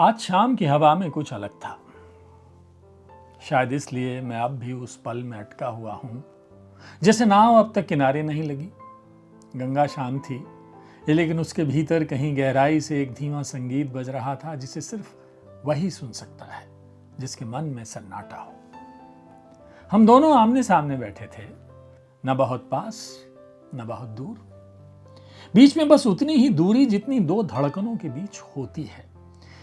आज शाम की हवा में कुछ अलग था। शायद इसलिए मैं अब भी उस पल में अटका हुआ हूं जैसे नाव अब तक किनारे नहीं लगी। गंगा शांत थी, लेकिन उसके भीतर कहीं गहराई से एक धीमा संगीत बज रहा था जिसे सिर्फ वही सुन सकता है जिसके मन में सन्नाटा हो। हम दोनों आमने सामने बैठे थे, न बहुत पास न बहुत दूर, बीच में बस उतनी ही दूरी जितनी दो धड़कनों के बीच होती है,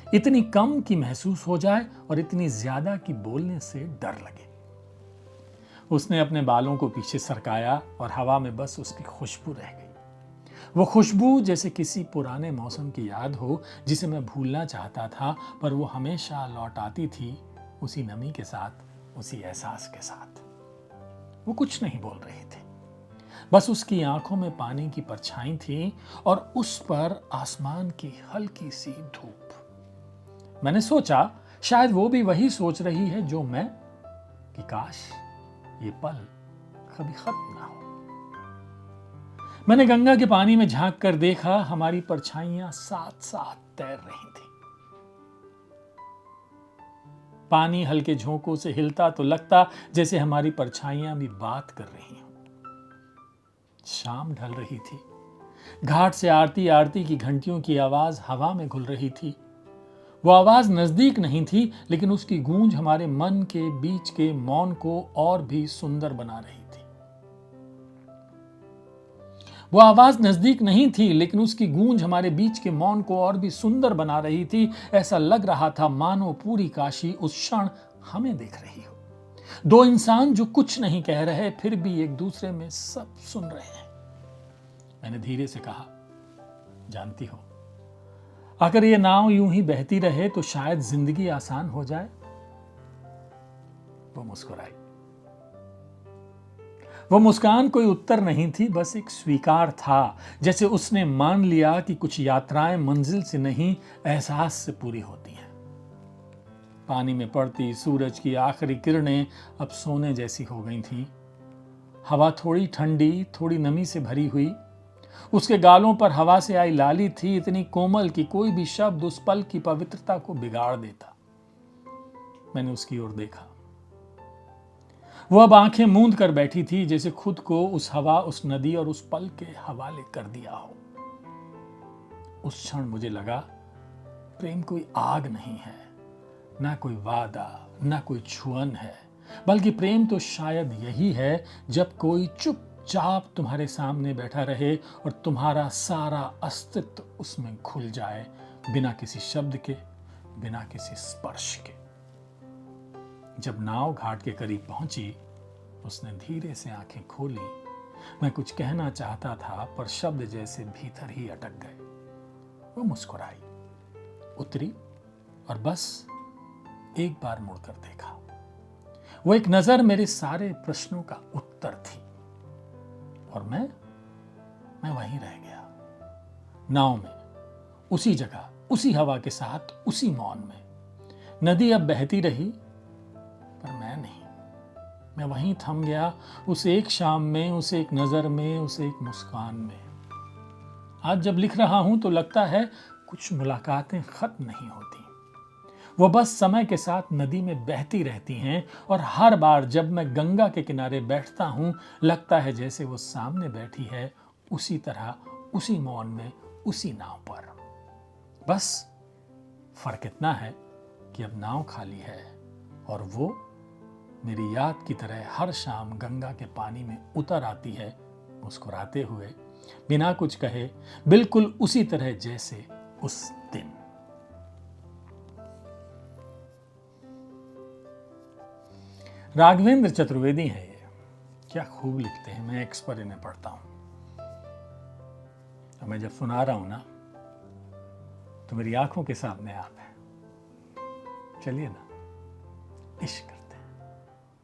इतनी कम कि महसूस हो जाए और इतनी ज्यादा कि बोलने से डर लगे। उसने अपने बालों को पीछे सरकाया और हवा में बस उसकी खुशबू रह गई। वो खुशबू जैसे किसी पुराने मौसम की याद हो जिसे मैं भूलना चाहता था, पर वो हमेशा लौट आती थी उसी नमी के साथ, उसी एहसास के साथ। वो कुछ नहीं बोल रही थी, बस उसकी आंखों में पानी की परछाई थी और उस पर आसमान की हल्की सी धूप। मैंने सोचा शायद वो भी वही सोच रही है जो मैं, कि काश ये पल कभी खत्म ना हो। मैंने गंगा के पानी में झांक कर देखा, हमारी परछाइयां साथ साथ तैर रही थी। पानी हल्के झोंकों से हिलता तो लगता जैसे हमारी परछाइयां भी बात कर रही हों। शाम ढल रही थी। घाट से आरती आरती की घंटियों की आवाज हवा में घुल रही थी। वो आवाज नजदीक नहीं थी, लेकिन उसकी गूंज हमारे मन के बीच के मौन को और भी सुंदर बना रही थी। वो आवाज नजदीक नहीं थी, लेकिन उसकी गूंज हमारे बीच के मौन को और भी सुंदर बना रही थी। ऐसा लग रहा था मानो पूरी काशी उस क्षण हमें देख रही हो। दो इंसान जो कुछ नहीं कह रहे, फिर भी एक दूसरे में सब सुन रहे हैं। मैंने धीरे से कहा, जानती हो, अगर ये नाव यूं ही बहती रहे तो शायद जिंदगी आसान हो जाए। वो मुस्कुराई। वो मुस्कान कोई उत्तर नहीं थी, बस एक स्वीकार था, जैसे उसने मान लिया कि कुछ यात्राएं मंजिल से नहीं, एहसास से पूरी होती हैं। पानी में पड़ती सूरज की आखिरी किरणें अब सोने जैसी हो गई थीं। हवा थोड़ी ठंडी, थोड़ी नमी से भरी हुई। उसके गालों पर हवा से आई लाली थी, इतनी कोमल कि कोई भी शब्द उस पल की पवित्रता को बिगाड़ देता। मैंने उसकी ओर देखा। वो अब आंखें मूंद कर बैठी थी, जैसे खुद को उस हवा, उस नदी और उस पल के हवाले कर दिया हो। उस क्षण मुझे लगा, प्रेम कोई आग नहीं है, ना कोई वादा, ना कोई छुअन है, बल्कि प्रेम तो शायद यही है जब कोई चुपचाप तुम्हारे सामने बैठा रहे और तुम्हारा सारा अस्तित्व उसमें घुल जाए, बिना किसी शब्द के, बिना किसी स्पर्श के। जब नाव घाट के करीब पहुंची, उसने धीरे से आंखें खोली। मैं कुछ कहना चाहता था, पर शब्द जैसे भीतर ही अटक गए। वो मुस्कुराई, उतरी और बस एक बार मुड़कर देखा। वो एक नजर मेरे सारे प्रश्नों का उत्तर थी, और मैं वहीं रह गया, नाव में, उसी जगह, उसी हवा के साथ, उसी मौन में। नदी अब बहती रही, पर मैं नहीं। मैं वहीं थम गया, उस एक शाम में, उस एक नजर में, उस एक मुस्कान में। आज जब लिख रहा हूं तो लगता है कुछ मुलाकातें खत्म नहीं होती, वो बस समय के साथ नदी में बहती रहती हैं। और हर बार जब मैं गंगा के किनारे बैठता हूं, लगता है जैसे वो सामने बैठी है, उसी तरह, उसी मौन में, उसी नाव पर। बस फर्क इतना है कि अब नाव खाली है और वो मेरी याद की तरह हर शाम गंगा के पानी में उतर आती है, मुस्कुराते हुए, बिना कुछ कहे, बिल्कुल उसी तरह जैसे उस दिन। राघवेंद्र चतुर्वेदी है ये। क्या खूब लिखते हैं, मैं एक्स पर इन्हें पढ़ता हूं। और मैं जब सुना रहा हूं ना, तो मेरी आंखों के सामने आप हैं। चलिए ना, इश्क